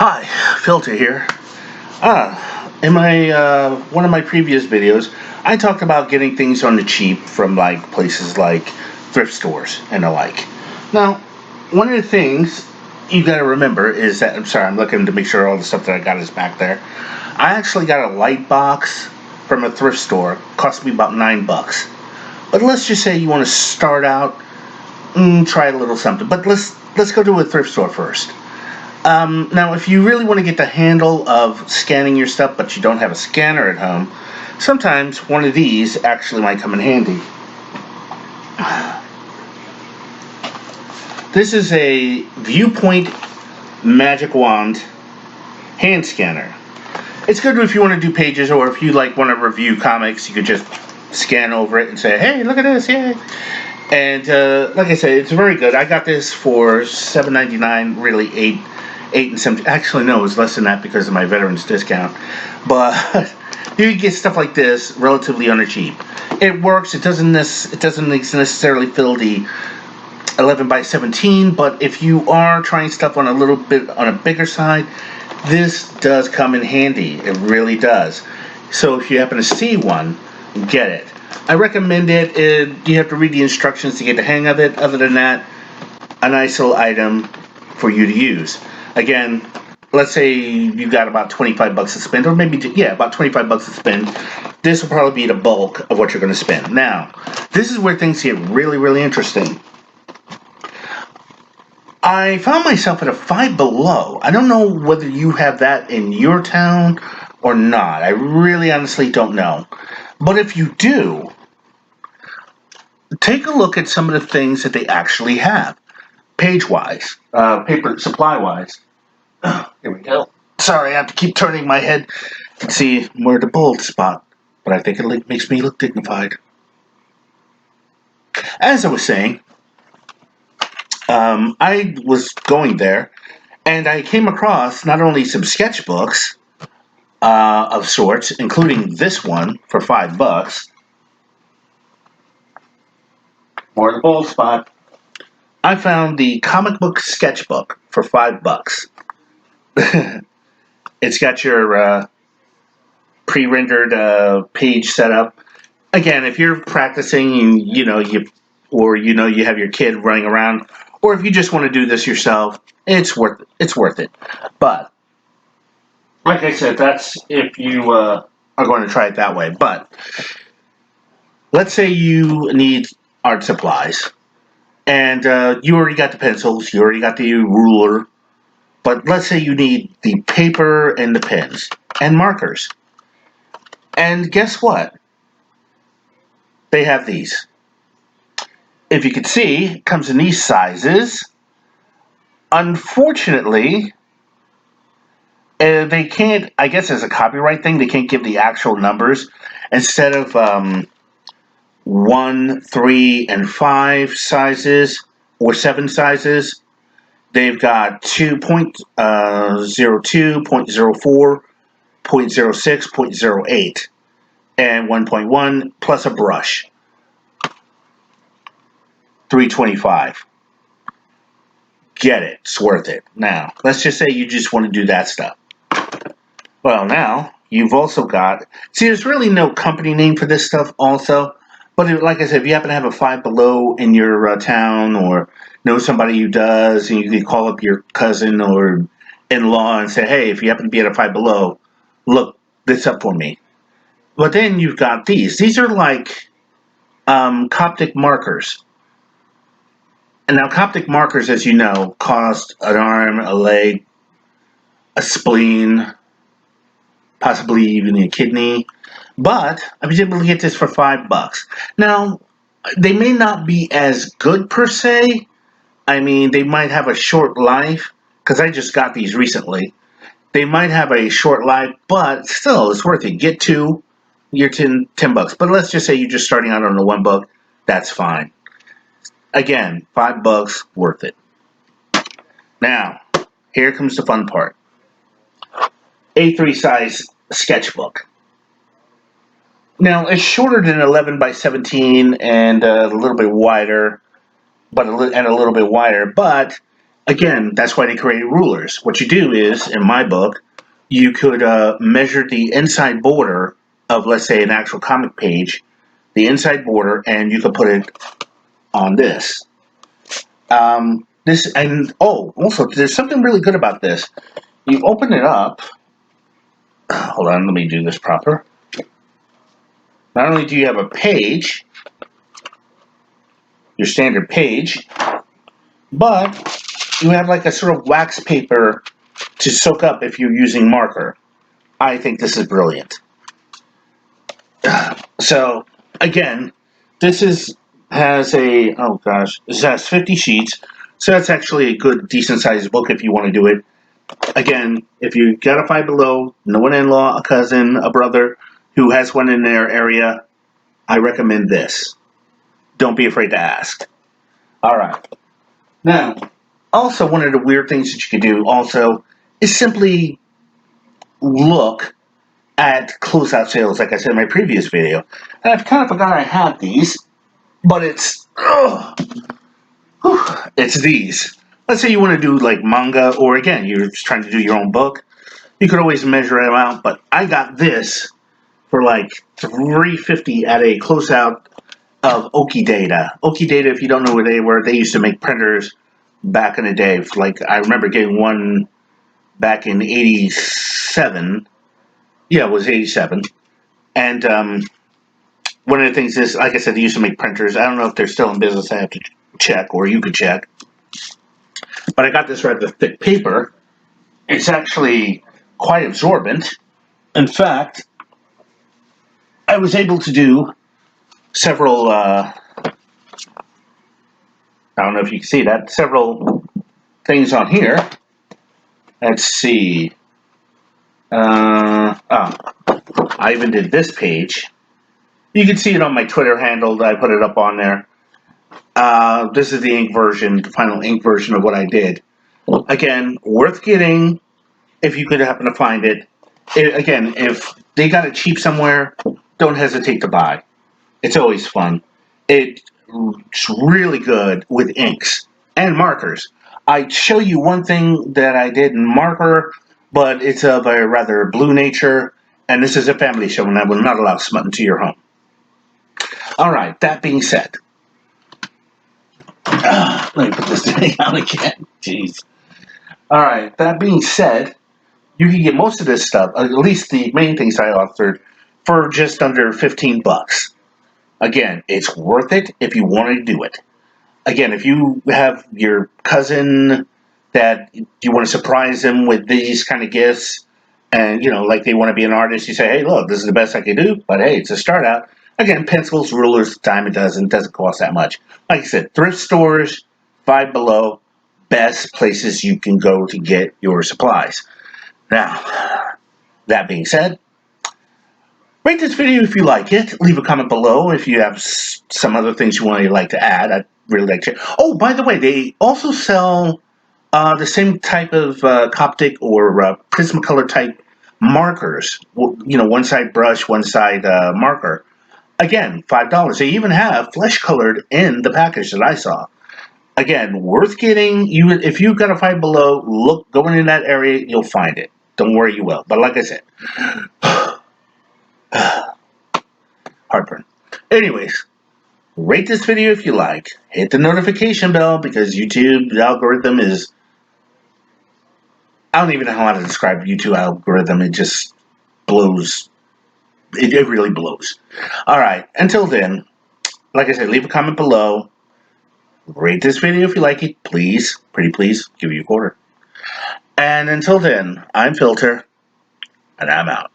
Hi, Filter here. In my one of my previous videos, I talked about getting things on the cheap from like places like thrift stores and the like. Now, one of the things you got to remember is that I'm looking to make sure all the stuff that I got is back there. I actually got a light box from a thrift store. Cost me about $9. But let's just say you want to start out, try a little something. But let's go to a thrift store first. Now, if you really want to get the handle of scanning your stuff, but you don't have a scanner at home, sometimes one of these actually might come in handy. This is a Viewpoint Magic Wand hand scanner. It's good if you want to do pages, or if you want to review comics, you could just scan over it and say, "Hey, look at this, yay!" And like I said, it's very good. I got this for $7.99, really eight and some. Actually, no, it was less than that because of my veterans discount. But you can get stuff like this relatively on the cheap. It works. It doesn't necessarily fill the 11 by 17, but if you are trying stuff on a little bit on a bigger side, this does come in handy. It really does. So if you happen to see one, get it. I recommend it. You have to read the instructions to get the hang of it. Other than that, a nice little item for you to use. Again, let's say you got about $25 to spend, or maybe, about $25 to spend. This will probably be the bulk of what you're going to spend. Now, this is where things get really, really interesting. I found myself at a Five Below. I don't know whether you have that in your town or not. I really honestly don't know. But if you do, take a look at some of the things that they actually have, page-wise, paper supply-wise. Here we go. Sorry, I have to keep turning my head to see where the bold spot, but I think it makes me look dignified. As I was saying, I was going there, and I came across not only some sketchbooks of sorts, including this one for $5. More of the bold spot. I found the comic book sketchbook for $5. It's got your pre-rendered page set up. Again, if you're practicing and you have your kid running around, or if you just want to do this yourself, it's worth it. But like I said, that's if you are going to try it that way. But let's say you need art supplies, and you already got the pencils, you already got the ruler, but let's say you need the paper and the pens and markers. And guess what? They have these. If you can see, it comes in these sizes. Unfortunately, they can't, I guess as a copyright thing, they can't give the actual numbers. Instead of 1, 3, and 5 sizes, or 7 sizes, they've got 2.02, 0.04, 0.06, 0.08, and 1.1, plus a brush. 325. Get it. It's worth it. Now, let's just say you just want to do that stuff. Well, now, you've also got... See, there's really no company name for this stuff also. But like I said, if you happen to have a Five Below in your town, or know somebody who does, and you can call up your cousin or in-law and say, "Hey, if you happen to be at a Five Below, look this up for me." But then you've got these. These are like Coptic markers. And now Coptic markers, as you know, cost an arm, a leg, a spleen, possibly even a kidney. But I was able to get this for $5. Now, they may not be as good per se. I mean, they might have a short life, because I just got these recently. They might have a short life, but still, it's worth it. Get two, you're $10. But let's just say you're just starting out on the one book. That's fine. Again, $5, worth it. Now, here comes the fun part. A3 size sketchbook. Now, it's shorter than 11 by 17 and a little bit wider, but a little bit wider. But Again, that's why they created rulers. What you do is, in my book, you could measure the inside border of, let's say, an actual comic page, the inside border, and you could put it on this. Also, there's something really good about this. You open it up. Hold on, let me do this proper. Not only do you have a page, your standard page, but you have like a sort of wax paper to soak up if you're using marker. I think this is brilliant. So again, has a, oh gosh, this has 50 sheets. So that's actually a good, decent sized book if you want to do it. Again, if you got a Five Below, know an in-law, a cousin, a brother who has one in their area, I recommend this. Don't be afraid to ask. All right. Now, also one of the weird things that you can do also is simply look at closeout sales, like I said in my previous video. And I've kind of forgot I had these, but it's these. Let's say you want to do like manga, or again, you're just trying to do your own book. You could always measure them out, but I got this for like $3.50 at a closeout of Okidata. Okidata, if you don't know where they were, they used to make printers back in the day. Like I remember getting one back in '87. Yeah, it was '87. And one of the things is, like I said, they used to make printers. I don't know if they're still in business. I have to check, or you could check. But I got this rather thick paper. It's actually quite absorbent. In fact, I was able to do several, I don't know if you can see that, several things on here. Let's see. I even did this page. You can see it on my Twitter handle. I put it up on there. This is the ink version, the final ink version of what I did. Again, worth getting if you could happen to find it. Again, if they got it cheap somewhere, don't hesitate to buy. It's always fun. It's really good with inks and markers. I show you one thing that I did in marker, but it's of a rather blue nature, and this is a family show, and I will not allow smut into your home. All right, that being said, let me put this thing on again. Jeez. All right, that being said, you can get most of this stuff, at least the main things I authored, for just under 15 bucks. Again, it's worth it if you want to do it. Again, if you have your cousin that you want to surprise them with these kind of gifts, and like they want to be an artist, you say, hey, look, this is the best I can do, but hey, it's a start out. Again, pencils, rulers, dime a dozen, doesn't cost that much. Like I said, thrift stores, Five Below, best places you can go to get your supplies. Now, that being said, rate this video if you like it. Leave a comment below if you have some other things you want to like to add. I'd really like to. Oh, by the way, they also sell the same type of Coptic or Prismacolor type markers. One side brush, one side marker. Again, $5. They even have flesh colored in the package that I saw. Again, worth getting. If you've got a Five Below, going in that area, you'll find it. Don't worry, you will. But like I said, heartburn. Anyways, rate this video if you like. Hit the notification bell because YouTube, the algorithm is... I don't even know how to describe YouTube algorithm. It just blows. It really blows. Alright, until then, like I said, leave a comment below. Rate this video if you like it. Please, pretty please, give you a quarter. And until then, I'm Filter, and I'm out.